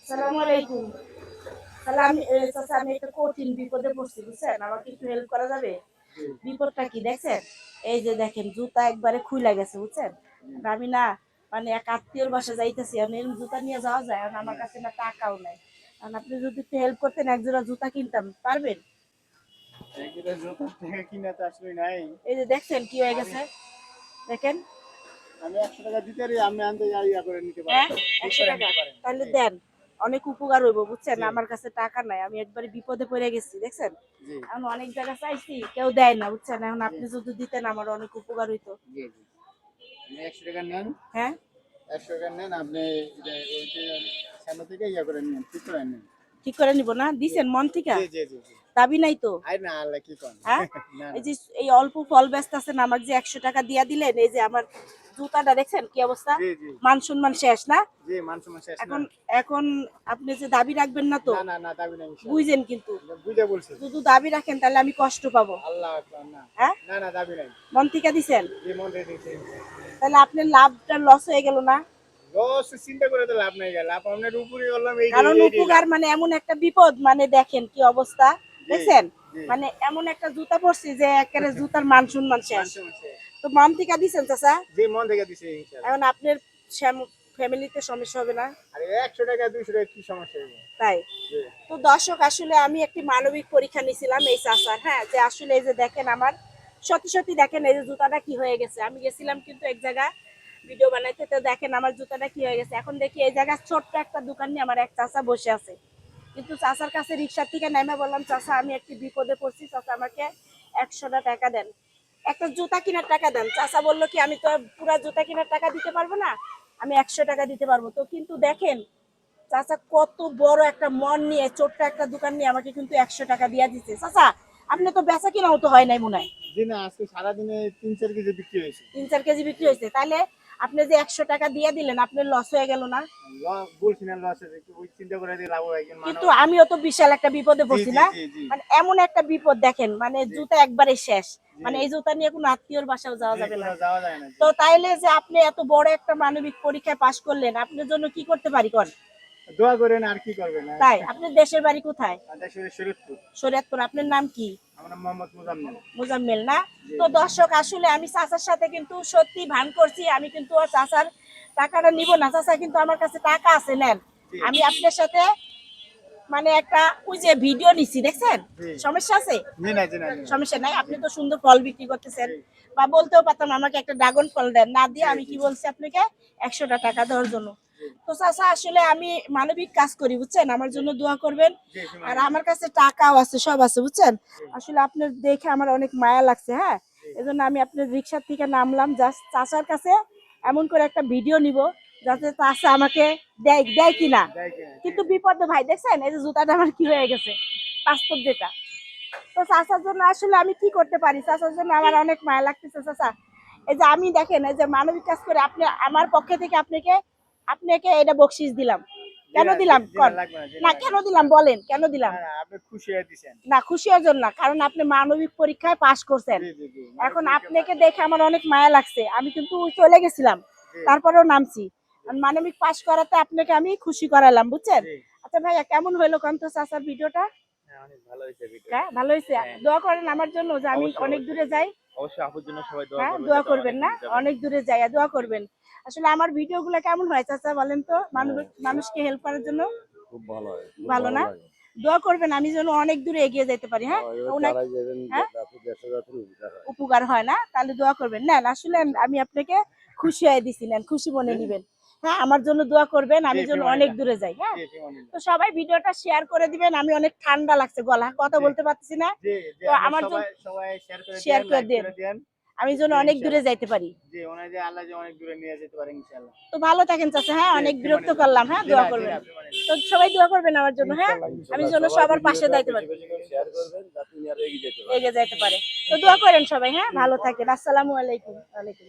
আসসালামু আলাইকুম। তাহলে চাচা আমি একটা কঠিন বিপদে পড়ছি বুঝছেন, আমাকে একটু হেল্প করা যাবে? বিপদটা কি দেখছেন? এই যে দেখেন জুতা একবারে খুইলা গেছে বুঝছেন। আর আমি না মানে এক আত্মীয়র বাসা যাইতেছি, আমি এরকম জুতা নিয়ে যাওয়া যায় আর আমার কাছে না টাকাও নাই। কারণ আপনি যদি একটু হেল্প করতেন এক জোড়া জুতা কিনতাম, পারবেন? এগুলো জুতার থেকে কিনা তো আসলে নাই। এই যে দেখছেন কি হয়ে গেছে, দেখেন। আমি 100 টাকা দিতে পারি, আমি আনতে যাই ইয়া করে নিতে হ্যাঁ, পারেন, ঠিক 100 করে টাকা নিতে পারেন। তাহলে জি দেন, অনেক উপকার হইব বুঝছেন। জি আমার কাছে টাকা নাই, আমি একবারে বিপদে পড়ে গেছি দেখছেন। জি এখন অনেক জায়গা চাইছি, কেউ দেয় না বুঝছেন। এখন জি আপনি যদি দিতেন আমার অনেক উপকার হইতো। জি জি আপনি 100 টাকা নেন। হ্যাঁ, 100 টাকা নেন আপনি, ওইটা সামনে থেকে ইয়া করে নিন, ঠিক করে নিন। ঠিক করে নিব না, দিছেন মন থেকে? জি জি জি জি দাবি নাই তো? আই না, আল্লাহ কি কোন। হ্যাঁ, না এই না যে এই অল্প ফল ব্যস্ত আছেন, আমাকে যে 100 টাকা দিয়া দিলেন, এই যে আমার জুতাটা দেখছেন কি অবস্থা, জি জি মান সম্মান শেষ না? জি মান সম্মান শেষ না। এখন এখন আপনি যে দাবি রাখবেন না তো? না না না দাবি নাই ইনশাআল্লাহ। বুঝছেন কিন্তু, বুঝে বলছি। যদি দাবি রাখেন তাহলে আমি কষ্ট পাবো। আল্লাহ আকবার। না হ্যাঁ, না না দাবি নাই। মন থেকে দিছেন, জি মন দিয়ে দিছি। তাহলে আপনার লাভটা লস হয়ে গেল না? লস চিন্তা করে তো লাভ নাই, লাভ আপনার উপরে করলাম, এই কারণ এইটাই উপকার লাভ। মানে এমন একটা বিপদ, মানে দেখেন কি অবস্থা, জি দেখছেন। জি মানে এমন একটা জুতা পরছি যে একেবারে জুতার মান সম্মান শেষ। মানুষের মাসে। তো মন থেকে দিছেন চাচা। জি মন থেকে দিছে ইনশাআল্লাহ। এখন আপনার ফ্যামিলিতে সমস্যা হবে না? আরে 100 টাকা 200 টাকা কি সমস্যা হবে? তাই জি তো দর্শক, আসলে আমি একটি মানবিক পরীক্ষা নিয়েছিলাম এই চাচার, হ্যাঁ, যে আসলে এই যে দেখেন আমার সত্যি সত্যি দেখেন এই যে জুতাটা কি হয়ে গেছে। আমি গেছিলাম কিন্তু এক জায়গা ভিডিও বানাইতে, তো দেখেন আমার জুতাটা কি হয়ে গেছে। এখন দেখি এই জায়গায় ছোট্ট একটা দোকান নিয়ে আমার এক চাচা বসে আছে, কিন্তু চাচার কাছে রিক্সা থেকে নেমে বললাম, চাচা আমি একটি বিপদে পড়ছি, চাচা আমাকে 100টা টাকা দেন, একটা জুতা কেনার টাকা দেন। চাচা বললো কি আমি তো পুরা জুতা কেনার টাকা দিতে পারবো না, আমি 100 টাকা দিতে পারবো। তো কিন্তু দেখেন চাচা কত বড় একটা মন নিয়ে ছোট্ট একটা দোকান নিয়ে আমাকে কিন্তু 100 টাকা দিয়ে দিচ্ছে। চাচা আপনি তো বেচা কিনাও তো হয় নাই মনে হয়? জি না, আজকে সারাদিনে 3-4 কেজি বিক্রি হয়েছে। 3-4 কেজি বিক্রি হয়েছে, তাহলে আপনি যে 100 টাকা দিয়ে দিলেন আপনার লস হয়ে গেল না? বলছি না লস আছে, একটু ওই চিন্তা করে দিয়ে লাভ হয় একজন কিন্তু মানুষ। আমিও তো বিশাল একটা বিপদে জি পড়ছি জি না? জি জি মানে এমন একটা বিপদ দেখেন, মানে জি জুতা একবারে শেষ। জি মানে এই জুতা নিয়ে কোনো আত্মীয়র বাসাও যাওয়া জি যাবে না। কোথাও যাওয়া যায় না। জি তো তাইলে যে আপনি এত বড় একটা মানবিক পরীক্ষায় পাশ করলেন, আপনার জন্য কি করতে পারি কোন? দোয়া করেন, আর কি করবেন। তাই আপনার দেশের বাড়ি কোথায়? দেশের শরীয়তপুর। শরীয়তপুর। আপনার নাম কি? আমার নাম মোহাম্মদ মুজাম্মেল। মুজাম্মেল না? জি তো দর্শক, আসলে আমি চাচার সাথে কিন্তু সত্যি ভান করছি, আমি কিন্তু আর চাচার টাকাটা নিব না। চাচা কিন্তু আমার কাছে টাকা আছে, নেন। জি আমি আপনার সাথে মানে একটা ওই যে ভিডিও নিছি দেখছেন, জি সমস্যা আছে? জি না জি না জি না সমস্যা নাই, আপনি তো সুন্দর ফল বিক্রি করতেছেন, জি বা বলতেও পারতাম আমাকে একটা ড্রাগন ফল দেন, না দিয়ে জি আমি জি কি বলছি আপনাকে 100টা টাকা দেওয়ার জন্য। জি তো চাচা আসলে আমি মানবিক কাজ করি বুঝছেন, আমার জি জন্য দোয়া করবেন। জি আর সীমানা। আমার কাছে টাকাও আছে, সব আছে বুঝছেন। জি আসলে আপনার দেখে আমার অনেক মায়া লাগছে, হ্যাঁ, জি এজন্য আমি আপনার রিক্সার থেকে নামলাম, জাস্ট চাচার কাছে এমন করে একটা ভিডিও নিব যাতে চাচা আমাকে দেয় দেয় কিনা। দেখেন জি কিন্তু জি বিপদে ভাই দেখছেন এই যে জুতাটা আমার কি হয়ে গেছে, পাসপোর্ট যেটা। তো চাচার জন্য আসলে আমি কি করতে পারি, চাচার জন্য আমার অনেক মায়া লাগতেছে চাচা। এই যে আমি দেখেন এই যে মানবিক কাজ করে, আপনি আমার পক্ষে থেকে আপনাকে আপনাকে এটা বকশিস দিলাম। জি কেন না দিলাম জি না কোন? লাগবে না, জি না না লাগবে কেন না। দিলাম বলেন, কেন দিলাম? না না আপনি খুশি হয়ে দিছেন। না, খুশি হওয়ার জন্য না, কারণ আপনি মানবিক পরীক্ষায় পাশ করছেন। জি জি জি মানব এখন পরীক্ষা পাস আপনাকে করছি। দেখে আমার অনেক মায়া লাগছে, আমি কিন্তু চলে গেছিলাম, জি তারপরেও নামছি। জি আর মানবিক পাশ করাতে আপনাকে আমি খুশি করালাম বুঝছেন। জি আচ্ছা ভাইয়া, কেমন হইলো কান্ত চাচার ভিডিওটা? হ্যাঁ অনেক ভালো হয়েছে ভিডিওটা। হ্যাঁ, ভালো হয়েছে। হ্যাঁ দোয়া করেন আমার জন্য যে আমি অবশ্যই অনেক অবশ্যই দূরে যাই। অবশ্যই আপুর জন্য সবাই দোয়া হ্যাঁ, করবেন দোয়া যাতে করবেন অনেক না, দূর যাবেন। অনেক দূরে যাই, দোয়া করবেন। আসলে আমার ভিডিওগুলো কেমন হয় চাচা বলেন তো, হ্যাঁ মানুষকে হেল্প করার জন্য? খুব ভালো হয়, খুব ভালো ভালো না? লাগে। দোয়া করবেন আমি যেন অনেক দূরে এগিয়ে যেতে পারি, হ্যাঁ। এবার উনাকে, যারাই যাবেন হ্যাঁ, যাতে দেশের যাতে উপকার হয়। উপকার হয় না, তাহলে দোয়া করবেন। নেন আসলে ইনশাআল্লাহ। আমি আপনাকে খুশি হয়ে দিছি, নেন খুশি মনে জি নিবেন। হ্যাঁ, আমার জন্য দোয়া করবেন, জি আমি যেন অনেক ফিমানিল্লাহ। দূরে যাই, হ্যাঁ। জি ফিমানিল্লাহ। তো সবাই ভিডিওটা শেয়ার করে দিবেন, আমি অনেক ঠান্ডা লাগছে, গলা কথা জি বলতে পারতেছি না। জি জি তো আমরা আমার জন্য সবাই সবাই শেয়ার করে শেয়ার দেন, করে লাইক দেন, করে দেন। আমি যেন জি অনেক দূরে ইনশাআল্লাহ। যাইতে পারি। জি ওনার যে আল্লাহ যে অনেক দূরে নিয়ে যেতে পারে ইনশাআল্লাহ। তো ভালো থাকেন চাচা, হ্যাঁ, জি অনেক বিরক্ত ফিমানিল্লাহ। করলাম, হ্যাঁ, দোয়া জি করবেন। না ফিমানিল্লাহ। তো সবাই দোয়া করবেন আমার জন্য, হ্যাঁ, ইনশাআল্লাহ আমি ইনশাআল্লাহ যেন সবাই সবার পাশে ভিডিওটা যাইতে বেশি পারি, বেশি করে শেয়ার করবেন যাতে উনি আরো এগিয়ে যেতে পারে। এগিয়ে যাইতে পারে। তো দোয়া ইনশাআল্লাহ। করেন সবাই, হ্যাঁ, জি ভালো থাকেন। আসসালামু আলাইকুম। ওয়ালাইকুম।